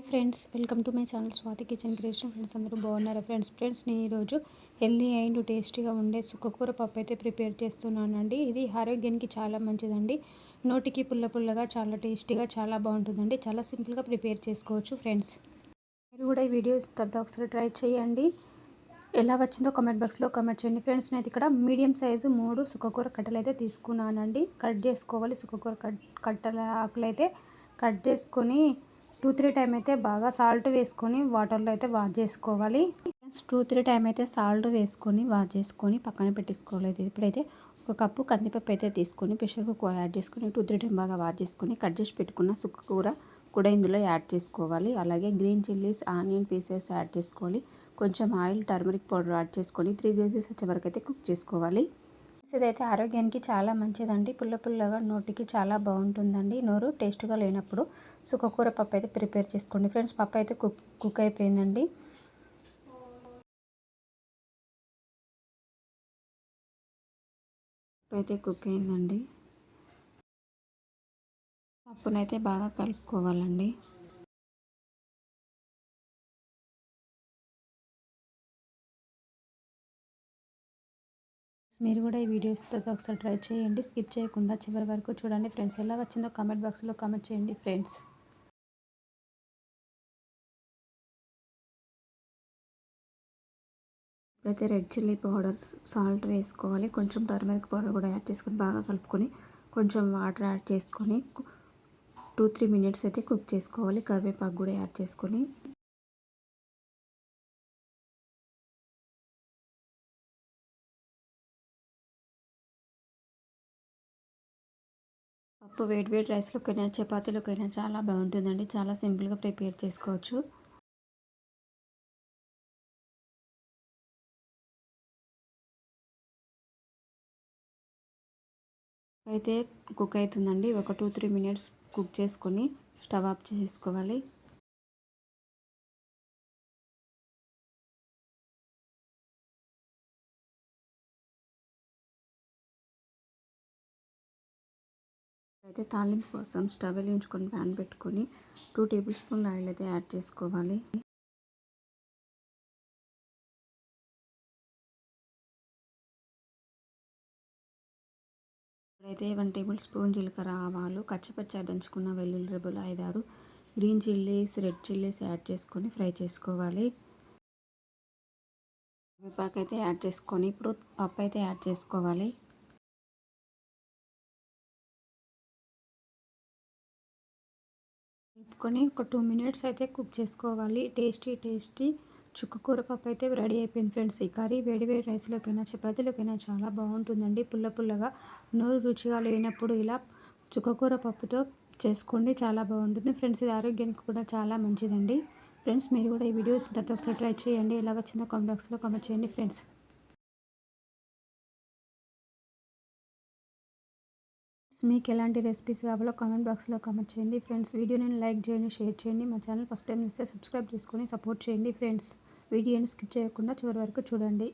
Friends, welcome to my channel Swathi kitchen creation. Friends అందరూ బాగున్నారా? Friends నేను ఈరోజు హెల్దీ అండ్ టేస్టీగా ఉండే సుక్కకూర పప్పు అయితే ప్రిపేర్ చేస్తున్నానండి. ఇది ఆరోగ్యానికి చాలా మంచిదండి. నోటికి పుల్ల పుల్లగా చాలా టేస్టీగా చాలా బాగుంటుందండి. చాలా సింపుల్గా ప్రిపేర్ చేసుకోవచ్చు ఫ్రెండ్స్. మీరు కూడా ఈ వీడియోస్ తర్వాత ఒకసారి ట్రై చేయండి. ఎలా వచ్చిందో కామెంట్ బాక్స్లో కామెంట్ చేయండి ఫ్రెండ్స్. నేను ఇక్కడ మీడియం సైజు 3 సుక్కకూర కట్టలు అయితే తీసుకున్నానండి. కట్ చేసుకోవాలి. సుక్కకూర కట్టల ఆకులు అయితే కట్ చేసుకొని 2-3 టైం అయితే బాగా సాల్ట్ వేసుకొని వాటర్లో అయితే వాష్ చేసుకోవాలి. 2-3 టైం అయితే సాల్ట్ వేసుకొని వాష్ చేసుకొని పక్కన పెట్టేసుకోవాలి. ఇప్పుడైతే ఒక కప్పు కందిపప్పు అయితే తీసుకొని ప్రెషర్ కుక్కర్ యాడ్ చేసుకొని 2-3 టైం బాగా వాష్ చేసుకొని కట్ చేసి పెట్టుకున్న సుక్కకూర కూడా ఇందులో యాడ్ చేసుకోవాలి. అలాగే green chillies, onion pieces add చేసుకోవాలి. కొంచెం ఆయిల్, టర్మరిక్ పౌడర్ యాడ్ చేసుకొని 3 విజిల్స్ వచ్చే వరకు అయితే కుక్ చేసుకోవాలి. ఇదైతే ఆరోగ్యానికి చాలా మంచిదండి. పుల్ల పుల్లగా నోటికి చాలా బాగుంటుందండి. నోరు టేస్ట్గా లేనప్పుడు సుక్కకూర పప్పు అయితే ప్రిపేర్ చేసుకోండి ఫ్రెండ్స్. పప్పు అయితే కుక్ అయిపోయిందండి. పప్పు అయితే కుక్ అయిందండి. పప్పునైతే బాగా కలుపుకోవాలండి. మీరు కూడా ఈ వీడియోస్ తర్వాత ఒకసారి ట్రై చేయండి. స్కిప్ చేయకుండా చివరి వరకు చూడండి ఫ్రెండ్స్. ఎలా వచ్చిందో కామెంట్ బాక్స్లో కామెంట్ చేయండి ఫ్రెండ్స్. ఇప్పుడైతే రెడ్ చిల్లీ పౌడర్, సాల్ట్ వేసుకోవాలి. కొంచెం టర్మరిక్ పౌడర్ కూడా యాడ్ చేసుకొని బాగా కలుపుకొని కొంచెం వాటర్ యాడ్ చేసుకొని 2-3 మినిట్స్ అయితే కుక్ చేసుకోవాలి. కరివేపాకు కూడా యాడ్ చేసుకొని పప్పు వేడి రైస్లోకైనా చపాతీలోకైనా చాలా బాగుంటుందండి. చాలా సింపుల్గా ప్రిపేర్ చేసుకోవచ్చు. అయితే కుక్ అవుతుందండి. ఒక 2-3 మినిట్స్ కుక్ చేసుకొని స్టవ్ ఆఫ్ చేసుకోవాలి. అయితే తాలింపు కోసం స్టవ్ వెలిగించుకొని ప్యాన్ పెట్టుకొని 2 టేబుల్ స్పూన్ల ఆయిల్ అయితే యాడ్ చేసుకోవాలి. ఇప్పుడైతే 1 టేబుల్ స్పూన్ జీలకర్ర, ఆవాలు, కచ్చపచ్చ దంచుకున్న వెల్లుల్లి రెబ్బలు 5-6 green chillies, red chillies add చేసుకొని ఫ్రై చేసుకోవాలి. కరివేపాకు అయితే యాడ్ చేసుకొని ఇప్పుడు పప్పు అయితే యాడ్ చేసుకోవాలి. కలుపుకొని ఒక 2 మినిట్స్ అయితే కుక్ చేసుకోవాలి. టేస్టీ చుక్కకూర పప్పు అయితే రెడీ అయిపోయింది ఫ్రెండ్స్. ఈ కర్రీ వేడి రైస్లోకైనా చపాతీలోకైనా చాలా బాగుంటుందండి. పుల్లగా నోరు రుచిగా లేనప్పుడు ఇలా చుక్కకూర పప్పుతో చేసుకోండి, చాలా బాగుంటుంది ఫ్రెండ్స్. ఇది ఆరోగ్యానికి కూడా చాలా మంచిదండి ఫ్రెండ్స్. మీరు కూడా ఈ వీడియోస్ తర్వాత ఒకసారి ట్రై చేయండి. ఎలా వచ్చిందో కామెంట్ బాక్స్లో కామెంట్ చేయండి ఫ్రెండ్స్. మీకు ఎలాంటి రెసిపీస్ కావాలో కామెంట్ బాక్స్లో కామెంట్ చేయండి ఫ్రెండ్స్. వీడియోని లైక్ చేయండి, షేర్ చేయండి. మా ఛానల్ ఫస్ట్ టైం చూస్తే సబ్స్క్రైబ్ చేసుకొని సపోర్ట్ చేయండి ఫ్రెండ్స్. వీడియోని స్కిప్ చేయకుండా చివరి వరకు చూడండి.